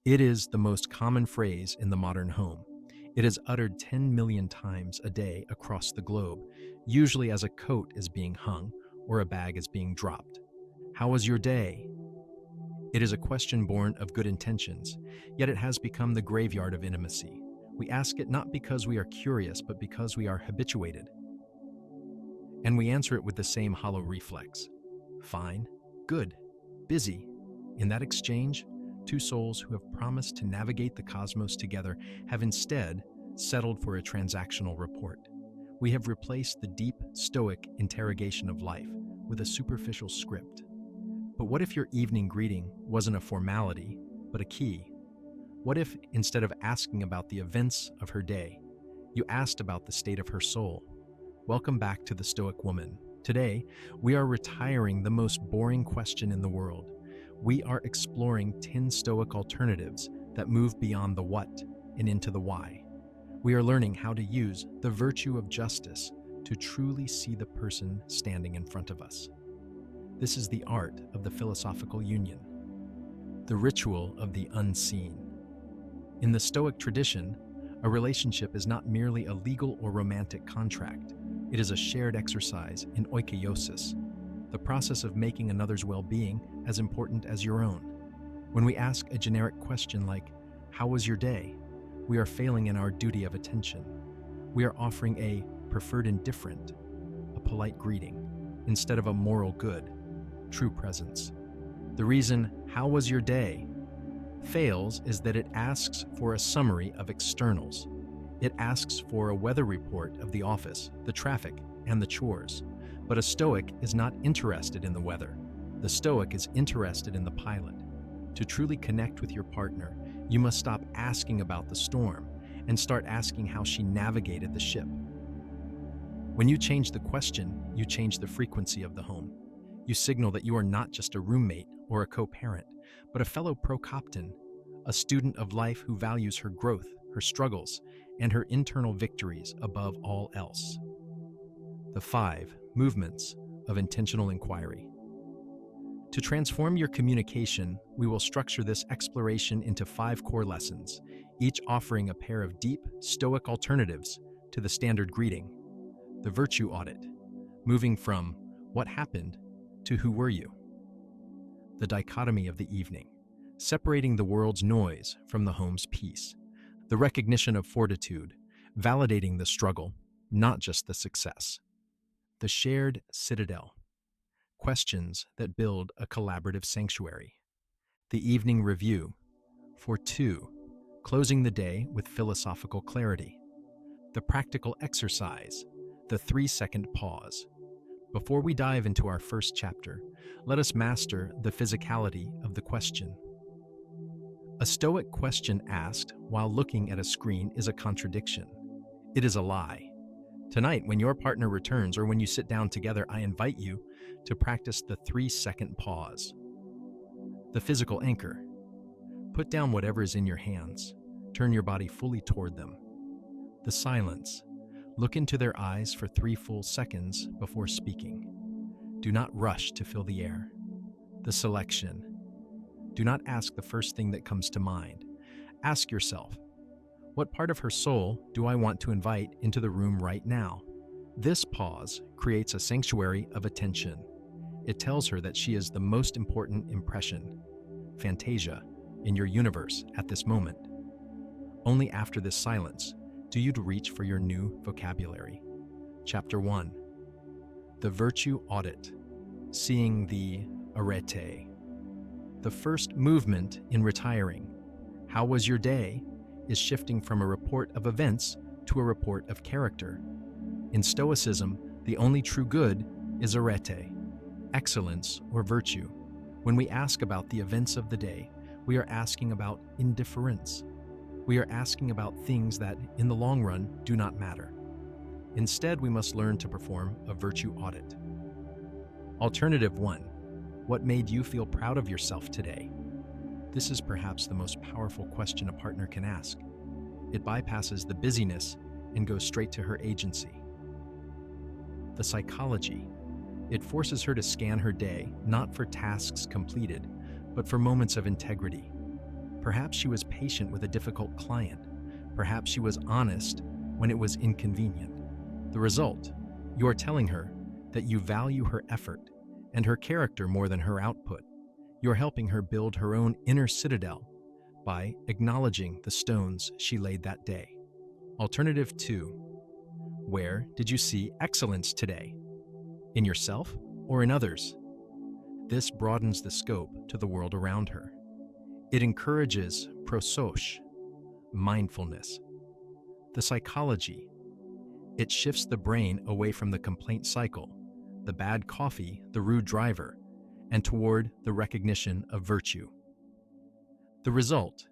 It is the most common phrase in the modern home. It is uttered 10 million times a day across the globe, usually as a coat is being hung or a bag is being dropped. How was your day? It is a question born of good intentions, yet it has become the graveyard of intimacy. We ask it not because we are curious, but because we are habituated. And we answer it with the same hollow reflex. Fine, good, busy. In that exchange, two souls who have promised to navigate the cosmos together have instead settled for a transactional report. We have replaced the deep, stoic interrogation of life with a superficial script. But what if your evening greeting wasn't a formality, but a key? What if, instead of asking about the events of her day, you asked about the state of her soul? Welcome back to the Stoic Woman. Today, we are retiring the most boring question in the world. We are exploring 10 Stoic alternatives that move beyond the what and into the why. We are learning how to use the virtue of justice to truly see the person standing in front of us. This is the art of the philosophical union, the ritual of the unseen. In the Stoic tradition, a relationship is not merely a legal or romantic contract. It is a shared exercise in Oikiosis, the process of making another's well-being as important as your own. When we ask a generic question like, "How was your day?" we are failing in our duty of attention. We are offering a preferred indifferent, a polite greeting, instead of a moral good, true presence. The reason "How was your day?" fails is that it asks for a summary of externals. It asks for a weather report of the office, the traffic, and the chores. But a Stoic is not interested in the weather. The Stoic is interested in the pilot. To truly connect with your partner, you must stop asking about the storm and start asking how she navigated the ship. When you change the question, you change the frequency of the home. You signal that you are not just a roommate or a co-parent, but a fellow Procopton, a student of life who values her growth, her struggles, and her internal victories above all else. The 5 movements of intentional inquiry. To transform your communication, we will structure this exploration into 5 core lessons, each offering a pair of deep, Stoic alternatives to the standard greeting. The virtue audit, moving from "what happened" to "who were you?" The dichotomy of the evening, separating the world's noise from the home's peace. The recognition of fortitude, validating the struggle, not just the success. The shared citadel, questions that build a collaborative sanctuary. The evening review, for two, closing the day with philosophical clarity. The practical exercise, the 3-second pause. Before we dive into our first chapter, let us master the physicality of the question. A Stoic question asked while looking at a screen is a contradiction. It is a lie. Tonight, when your partner returns or when you sit down together, I invite you to practice the 3-second pause. The physical anchor. Put down whatever is in your hands. Turn your body fully toward them. The silence. Look into their eyes for 3 full seconds before speaking. Do not rush to fill the air. The selection. Do not ask the first thing that comes to mind. Ask yourself, what part of her soul do I want to invite into the room right now? This pause creates a sanctuary of attention. It tells her that she is the most important impression, fantasia, in your universe at this moment. Only after this silence do you reach for your new vocabulary. Chapter 1. The virtue audit, seeing the arete. The first movement in retiring, "How was your day?" is shifting from a report of events to a report of character. In Stoicism, the only true good is arete, excellence or virtue. When we ask about the events of the day, we are asking about indifference. We are asking about things that, in the long run, do not matter. Instead, we must learn to perform a virtue audit. Alternative 1. What made you feel proud of yourself today? This is perhaps the most powerful question a partner can ask. It bypasses the busyness and goes straight to her agency. The psychology. It forces her to scan her day, not for tasks completed, but for moments of integrity. Perhaps she was patient with a difficult client. Perhaps she was honest when it was inconvenient. The result, you are telling her that you value her effort and her character more than her output. You are helping her build her own inner citadel by acknowledging the stones she laid that day. Alternative 2. Where did you see excellence today? In yourself or in others? This broadens the scope to the world around her. It encourages prosos, mindfulness. The psychology. It shifts the brain away from the complaint cycle, the bad coffee, the rude driver, and toward the recognition of virtue. The result,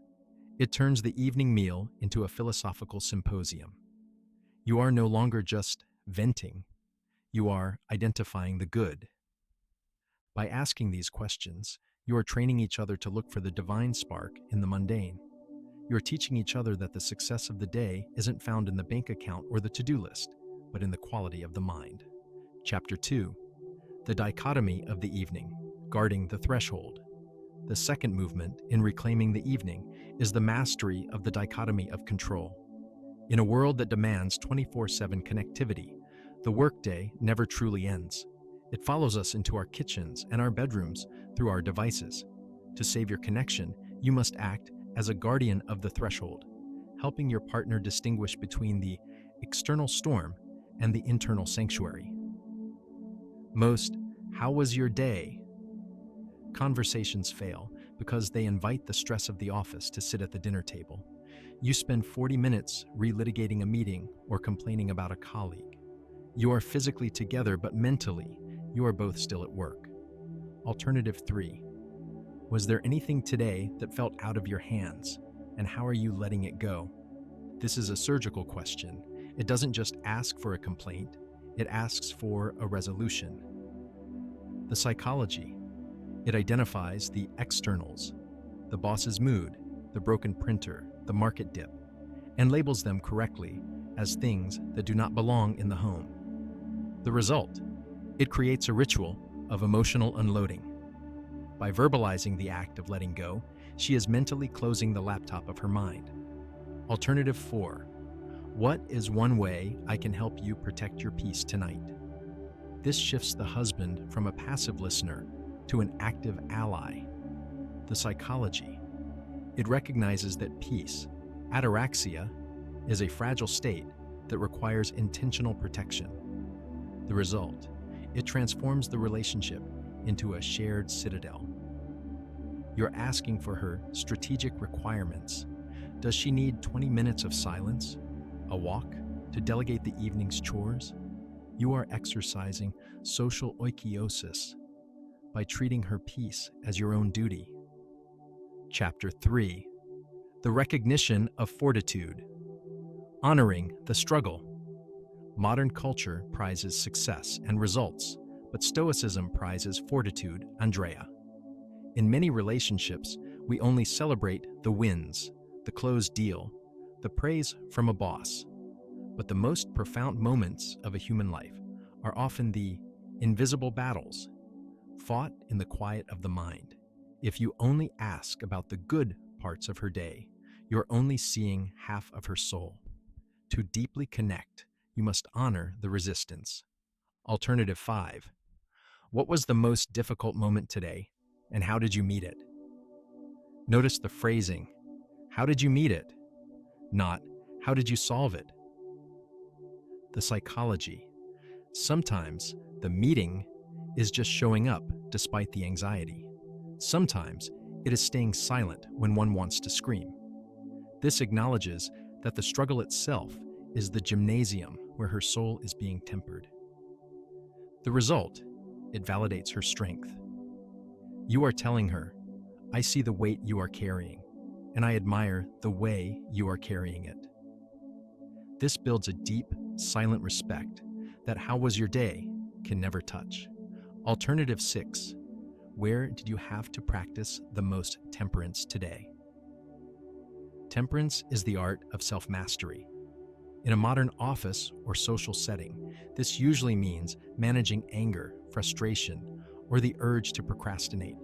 it turns the evening meal into a philosophical symposium. You are no longer just venting, you are identifying the good. By asking these questions, you are training each other to look for the divine spark in the mundane. You are teaching each other that the success of the day isn't found in the bank account or the to-do list, but in the quality of the mind. Chapter 2. The Dichotomy of the Evening, Guarding the Threshold. The second movement in reclaiming the evening is the mastery of the dichotomy of control. In a world that demands 24/7 connectivity, the workday never truly ends. It follows us into our kitchens and our bedrooms through our devices. To save your connection, you must act as a guardian of the threshold, helping your partner distinguish between the external storm and the internal sanctuary. Most "how was your day?" conversations fail because they invite the stress of the office to sit at the dinner table. You spend 40 minutes relitigating a meeting or complaining about a colleague. You are physically together, but mentally, you are both still at work. Alternative 3. Was there anything today that felt out of your hands, and how are you letting it go? This is a surgical question. It doesn't just ask for a complaint, it asks for a resolution. The psychology. It identifies the externals, the boss's mood, the broken printer, the market dip, and labels them correctly as things that do not belong in the home. The result, it creates a ritual of emotional unloading. By verbalizing the act of letting go, she is mentally closing the laptop of her mind. Alternative 4. What is one way I can help you protect your peace tonight? This shifts the husband from a passive listener to an active ally. The psychology. It recognizes that peace, ataraxia, is a fragile state that requires intentional protection. The result, it transforms the relationship into a shared citadel. You're asking for her strategic requirements. Does she need 20 minutes of silence, a walk, to delegate the evening's chores? You are exercising social oikiosis by treating her peace as your own duty. Chapter 3. The recognition of fortitude. Honoring the struggle. Modern culture prizes success and results, but Stoicism prizes fortitude, Andrea. In many relationships, we only celebrate the wins, the closed deal, the praise from a boss. But the most profound moments of a human life are often the invisible battles, fought in the quiet of the mind. If you only ask about the good parts of her day, you're only seeing half of her soul. To deeply connect, you must honor the resistance. Alternative 5. What was the most difficult moment today, and how did you meet it? Notice the phrasing. How did you meet it? Not, how did you solve it? The psychology. Sometimes the meeting is just showing up despite the anxiety. Sometimes it is staying silent when one wants to scream. This acknowledges that the struggle itself is the gymnasium where her soul is being tempered. The result, it validates her strength. You are telling her, I see the weight you are carrying, and I admire the way you are carrying it. This builds a deep, silent respect that "how was your day?" can never touch. Alternative 6. Where did you have to practice the most temperance today? Temperance is the art of self-mastery. In a modern office or social setting, this usually means managing anger, frustration, or the urge to procrastinate.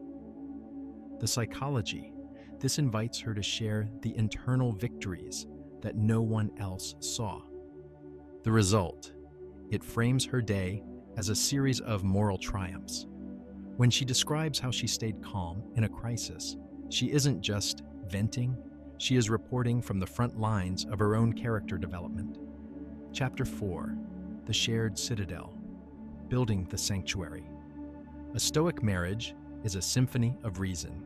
The psychology. This invites her to share the internal victories that no one else saw. The result, it frames her day as a series of moral triumphs. When she describes how she stayed calm in a crisis, she isn't just venting, she is reporting from the front lines of her own character development. Chapter 4, The Shared Citadel, Building the Sanctuary. A Stoic marriage is a symphony of reason.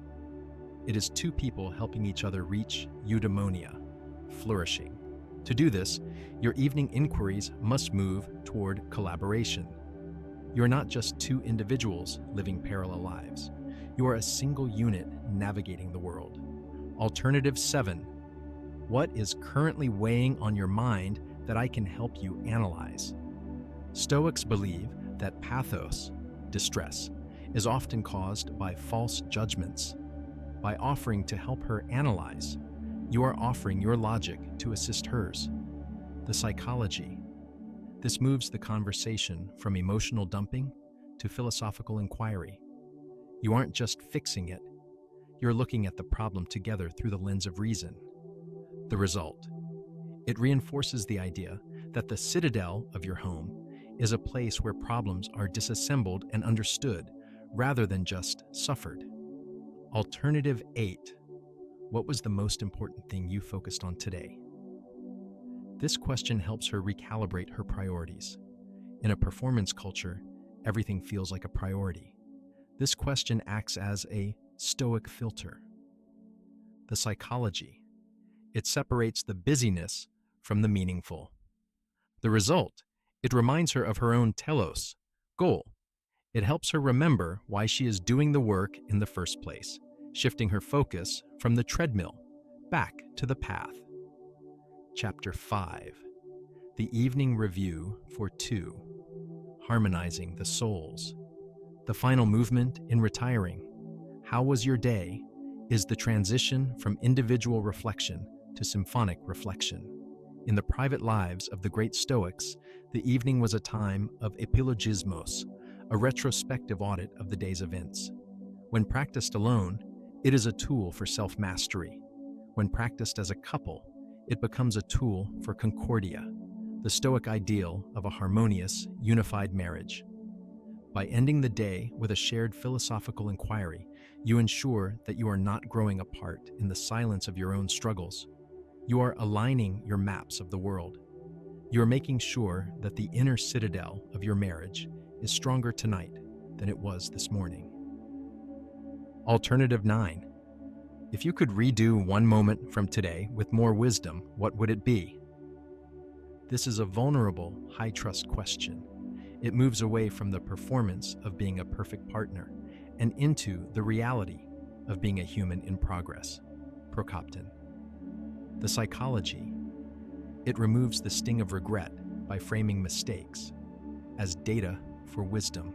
It is two people helping each other reach eudaimonia, flourishing. To do this, your evening inquiries must move toward collaboration. You are not just two individuals living parallel lives. You are a single unit navigating the world. Alternative 7. What is currently weighing on your mind that I can help you analyze? Stoics believe that pathos, distress, is often caused by false judgments. By offering to help her analyze, you are offering your logic to assist hers. The psychology. This moves the conversation from emotional dumping to philosophical inquiry. You aren't just fixing it, you're looking at the problem together through the lens of reason. The result. It reinforces the idea that the citadel of your home is a place where problems are disassembled and understood rather than just suffered. Alternative 8. What was the most important thing you focused on today? This question helps her recalibrate her priorities. In a performance culture, everything feels like a priority. This question acts as a Stoic filter. The psychology. It separates the busyness from the meaningful. The result. It reminds her of her own telos, goal. It helps her remember why she is doing the work in the first place, shifting her focus from the treadmill back to the path. Chapter 5. The Evening Review for 2. Harmonizing the Souls. The final movement in retiring. How was your day? Is the transition from individual reflection to symphonic reflection. In the private lives of the great Stoics, the evening was a time of epilogismos, a retrospective audit of the day's events. When practiced alone, it is a tool for self-mastery. When practiced as a couple, it becomes a tool for concordia, the Stoic ideal of a harmonious, unified marriage. By ending the day with a shared philosophical inquiry, you ensure that you are not growing apart in the silence of your own struggles. You are aligning your maps of the world. You are making sure that the inner citadel of your marriage is stronger tonight than it was this morning. Alternative 9. If you could redo one moment from today with more wisdom, what would it be? This is a vulnerable, high-trust question. It moves away from the performance of being a perfect partner and into the reality of being a human in progress. Prokopton. The psychology. It removes the sting of regret by framing mistakes as data for wisdom.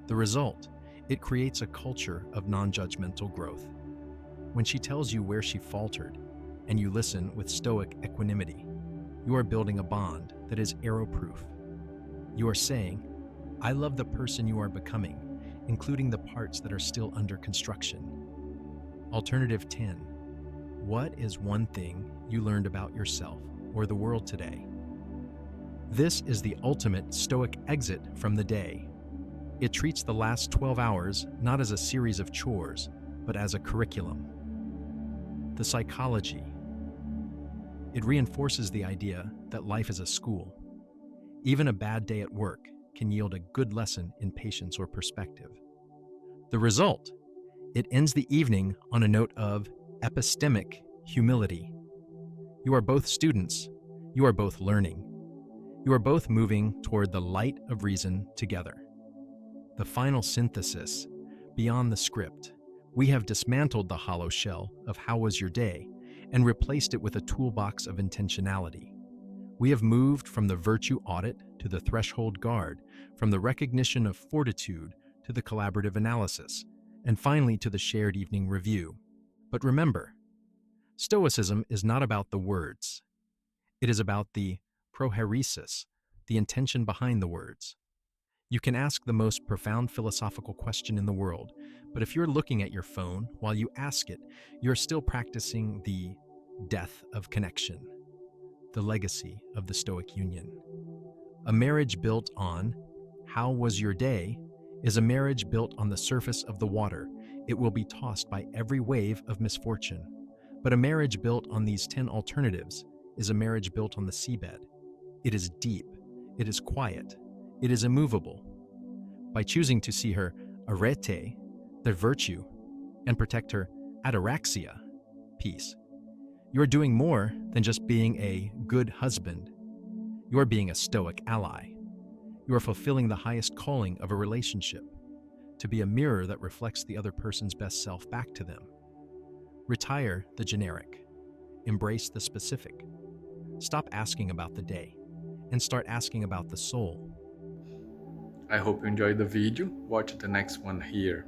The result, it creates a culture of non-judgmental growth. When she tells you where she faltered and you listen with Stoic equanimity, you are building a bond that is arrow-proof. You are saying, I love the person you are becoming, including the parts that are still under construction. Alternative 10. What is one thing you learned about yourself or the world today? This is the ultimate Stoic exit from the day. It treats the last 12 hours not as a series of chores, but as a curriculum. The psychology. It reinforces the idea that life is a school. Even a bad day at work can yield a good lesson in patience or perspective. The result, it ends the evening on a note of epistemic humility. You are both students. You are both learning. You are both moving toward the light of reason together. The final synthesis, beyond the script, we have dismantled the hollow shell of how was your day and replaced it with a toolbox of intentionality. We have moved from the virtue audit to the threshold guard, from the recognition of fortitude to the collaborative analysis, and finally to the shared evening review. But remember, Stoicism is not about the words. It is about the prohairesis, the intention behind the words. You can ask the most profound philosophical question in the world, but if you're looking at your phone while you ask it, you're still practicing the death of connection, the legacy of the Stoic Union. A marriage built on "How was your day?" is a marriage built on the surface of the water. It will be tossed by every wave of misfortune. But a marriage built on these 10 alternatives is a marriage built on the seabed. It is deep, it is quiet, it is immovable. By choosing to see her arete, the virtue, and protect her ataraxia, peace, you are doing more than just being a good husband. You are being a Stoic ally. You are fulfilling the highest calling of a relationship, to be a mirror that reflects the other person's best self back to them. Retire the generic. Embrace the specific. Stop asking about the day and start asking about the soul. I hope you enjoyed the video. Watch the next one here.